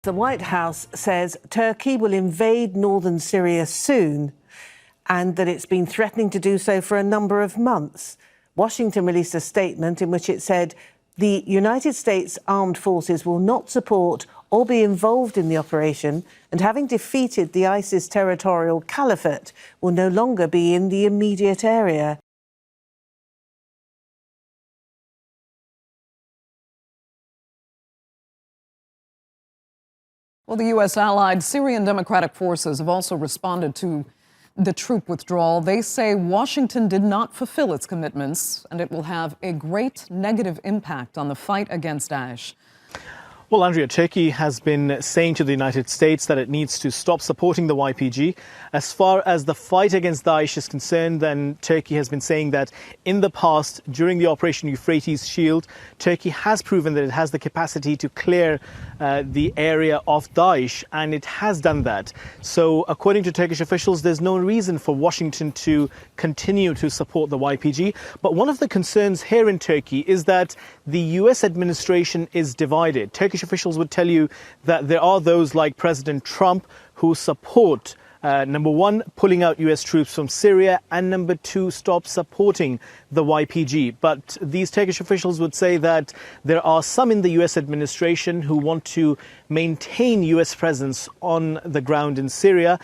The White House says Turkey will invade northern Syria soon and that it's been threatening to do so for a number of months. Washington released a statement in which it said the United States armed forces will not support or be involved in the operation, and having defeated the ISIS territorial caliphate, will no longer be in the immediate area. Well, the U.S. allied Syrian Democratic Forces have also responded to the troop withdrawal. They say Washington did not fulfill its commitments, and it will have a great negative impact on the fight against Daesh. Well, Andrea, Turkey has been saying to the United States that it needs to stop supporting the YPG. As far as the fight against Daesh is concerned, then Turkey has been saying that in the past, during the Operation Euphrates Shield, Turkey has proven that it has the capacity to clear the area of Daesh, and it has done that. So, according to Turkish officials, there's no reason for Washington to continue to support the YPG. But one of the concerns here in Turkey is that the US administration is divided. Turkish officials would tell you that there are those like President Trump who support, number one, pulling out US troops from Syria, and number two, stop supporting the YPG. But these Turkish officials would say that there are some in the US administration who want to maintain US presence on the ground in Syria.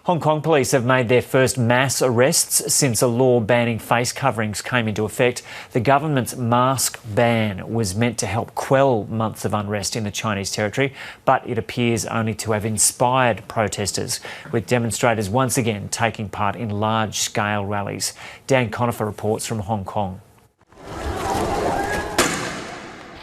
Hong Kong police have made their first mass arrests since a law banning face coverings came into effect. The government's mask ban was meant to help quell months of unrest in the Chinese territory, but it appears only to have inspired protesters, with demonstrators once again taking part in large-scale rallies. Dan Conifer reports from Hong Kong.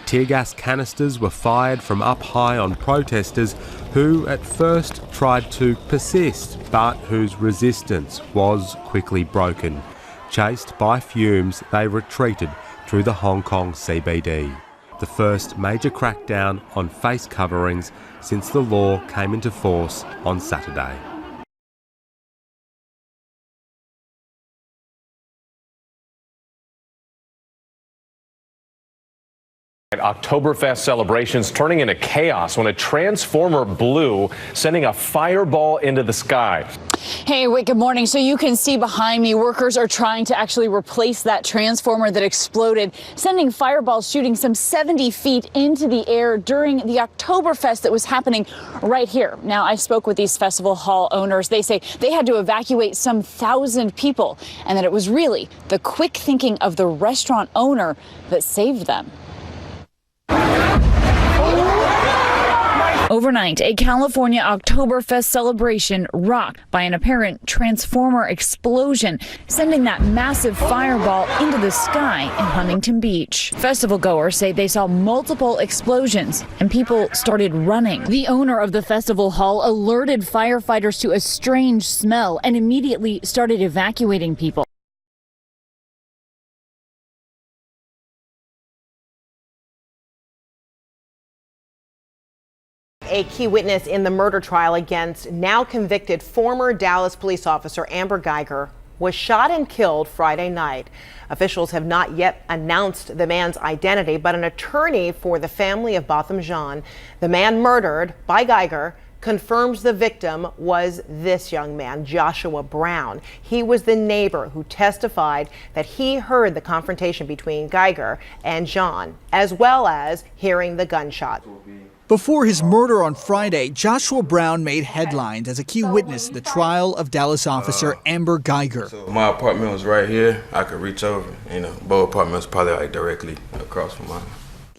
Tear gas canisters were fired from up high on protesters who at first tried to persist, but whose resistance was quickly broken. Chased by fumes, they retreated through the Hong Kong CBD. The first major crackdown on face coverings since the law came into force on Saturday. Oktoberfest celebrations turning into chaos when a transformer blew, sending a fireball into the sky. Hey, Wick, good morning. So you can see behind me, workers are trying to actually replace that transformer that exploded, sending fireballs shooting some 70 feet into the air during the Oktoberfest that was happening right here. Now, I spoke with these festival hall owners. They say they had to evacuate some 1,000 people, and that it was really the quick thinking of the restaurant owner that saved them. Overnight, a California Oktoberfest celebration rocked by an apparent transformer explosion, sending that massive fireball into the sky in Huntington Beach. Festival goers say they saw multiple explosions and people started running. The owner of the festival hall alerted firefighters to a strange smell and immediately started evacuating people. A key witness in the murder trial against now convicted former Dallas police officer Amber Guyger was shot and killed Friday night. Officials have not yet announced the man's identity, but an attorney for the family of Botham Jean, the man murdered by Guyger, confirms the victim was this young man, Joshua Brown. He was the neighbor who testified that he heard the confrontation between Guyger and Jean, as well as hearing the gunshot. Before his murder on Friday, Joshua Brown made headlines as a key witness in the trial of Dallas officer Amber Guyger. So my apartment was right here. I could reach over. Both apartments probably like directly across from mine.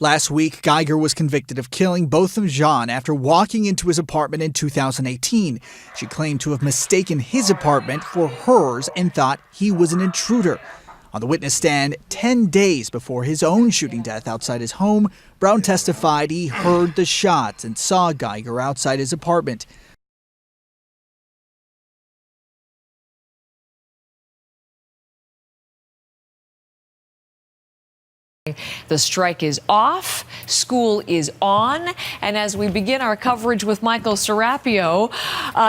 Last week, Guyger was convicted of killing Botham Jean after walking into his apartment in 2018. She claimed to have mistaken his apartment for hers and thought he was an intruder. On the witness stand, 10 days before his own shooting death outside his home, Brown testified he heard the shots and saw Guyger outside his apartment. The strike is off, school is on, and as we begin our coverage with Michael Serapio,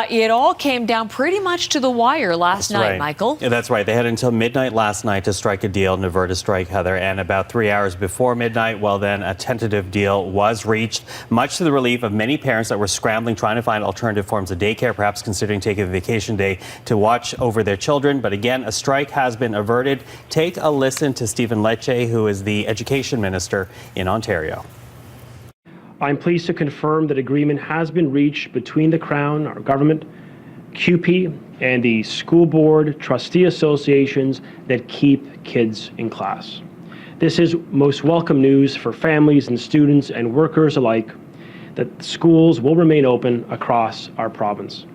it all came down pretty much to the wire last night, right. Michael. Yeah, that's right. They had until midnight last night to strike a deal and avert a strike, Heather, and about 3 hours before midnight, well then, a tentative deal was reached, much to the relief of many parents that were scrambling, trying to find alternative forms of daycare, perhaps considering taking a vacation day to watch over their children. But again, a strike has been averted. Take a listen to Stephen Lecce, who is the Education Minister in Ontario. I'm pleased to confirm that agreement has been reached between the Crown, our government, CUPE, and the school board trustee associations that keep kids in class. This is most welcome news for families and students and workers alike, that schools will remain open across our province.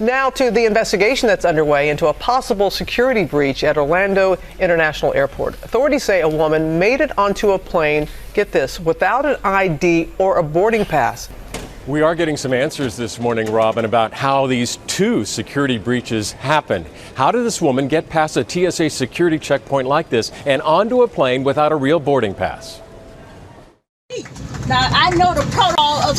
Now to the investigation that's underway into a possible security breach at Orlando International Airport. Authorities say a woman made it onto a plane, get this, without an ID or a boarding pass. We are getting some answers this morning, Robin, about how these two security breaches happened. How did this woman get past a TSA security checkpoint like this and onto a plane without a real boarding pass? Now, I know the protocol of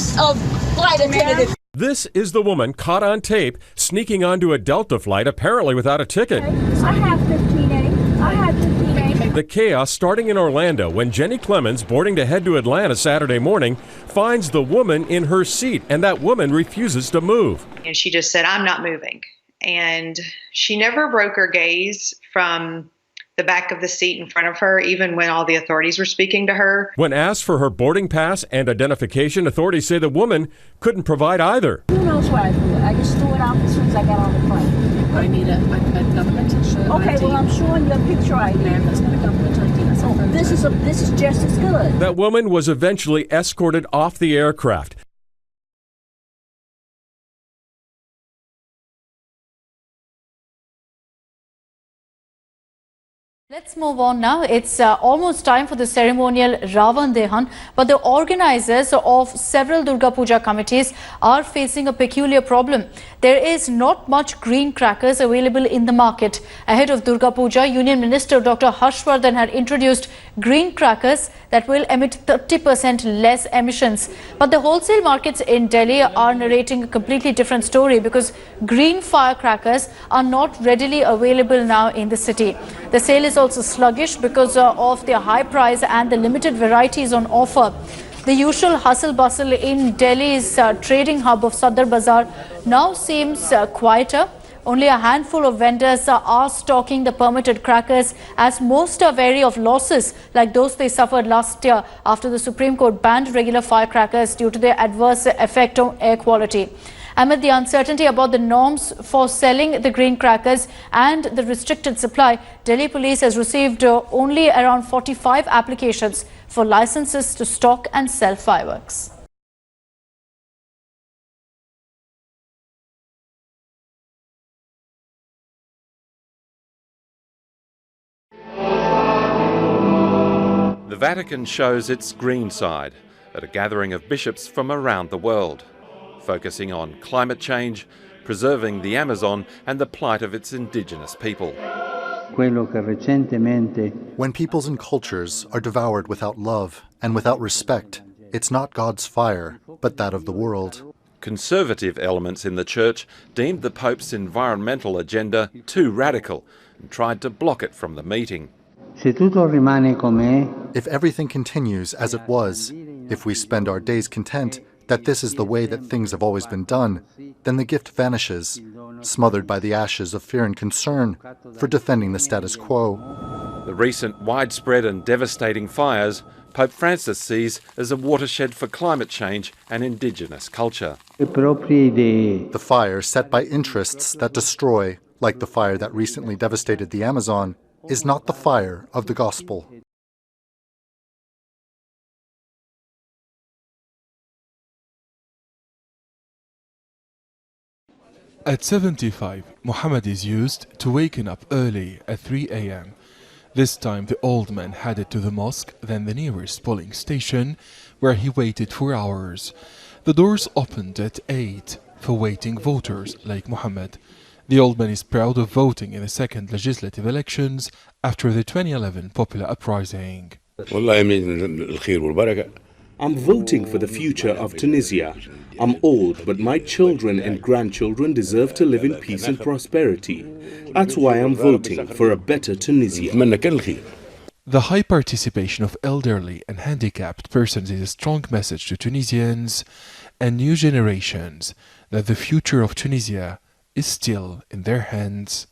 flight attendants. This is the woman caught on tape sneaking onto a Delta flight, apparently without a ticket. I have 15A. I have 15A. The chaos starting in Orlando when Jenny Clemens, boarding to head to Atlanta Saturday morning, finds the woman in her seat, and that woman refuses to move. And she just said, "I'm not moving." And she never broke her gaze from the back of the seat in front of her, even when all the authorities were speaking to her. When asked for her boarding pass and identification, authorities say the woman couldn't provide either. Who knows where I threw it? I just threw it out as soon as I got on the plane. I need a government insurance. Okay, well, I'm showing you a picture ID. Ma'am, that's not a government ID. That's oh, this is just as good. That woman was eventually escorted off the aircraft. Let's move on now. It's almost time for the ceremonial Ravan Dehan, but the organizers of several Durga Puja committees are facing a peculiar problem. There is not much green crackers available in the market. Ahead of Durga Puja, Union Minister Dr. Harshvardhan had introduced green crackers that will emit 30% less emissions. But the wholesale markets in Delhi are narrating a completely different story because green firecrackers are not readily available now in the city. The sale is also sluggish because of their high price and the limited varieties on offer. The usual hustle bustle in Delhi's trading hub of Sadar Bazaar now seems quieter. Only a handful of vendors are stocking the permitted crackers, as most are wary of losses like those they suffered last year after the Supreme Court banned regular firecrackers due to their adverse effect on air quality. Amid the uncertainty about the norms for selling the green crackers and the restricted supply, Delhi police has received only around 45 applications for licenses to stock and sell fireworks. The Vatican shows its green side at a gathering of bishops from around the world, focusing on climate change, preserving the Amazon and the plight of its indigenous people. When peoples and cultures are devoured without love and without respect, it's not God's fire, but that of the world. Conservative elements in the church deemed the Pope's environmental agenda too radical and tried to block it from the meeting. If everything continues as it was, if we spend our days content that this is the way that things have always been done, then the gift vanishes, smothered by the ashes of fear and concern for defending the status quo. The recent widespread and devastating fires Pope Francis sees as a watershed for climate change and indigenous culture. The fire set by interests that destroy, like the fire that recently devastated the Amazon, is not the fire of the gospel. At 75, Muhammad is used to waking up early at 3 a.m. This time the old man headed to the mosque, then the nearest polling station, where he waited for hours. The doors opened at 8. for waiting voters like Mohammed. The old man is proud of voting in the second legislative elections after the 2011 popular uprising. I'm voting for the future of Tunisia. I'm old, but my children and grandchildren deserve to live in peace and prosperity. That's why I'm voting for a better Tunisia. The high participation of elderly and handicapped persons is a strong message to Tunisians and new generations that the future of Tunisia is still in their hands.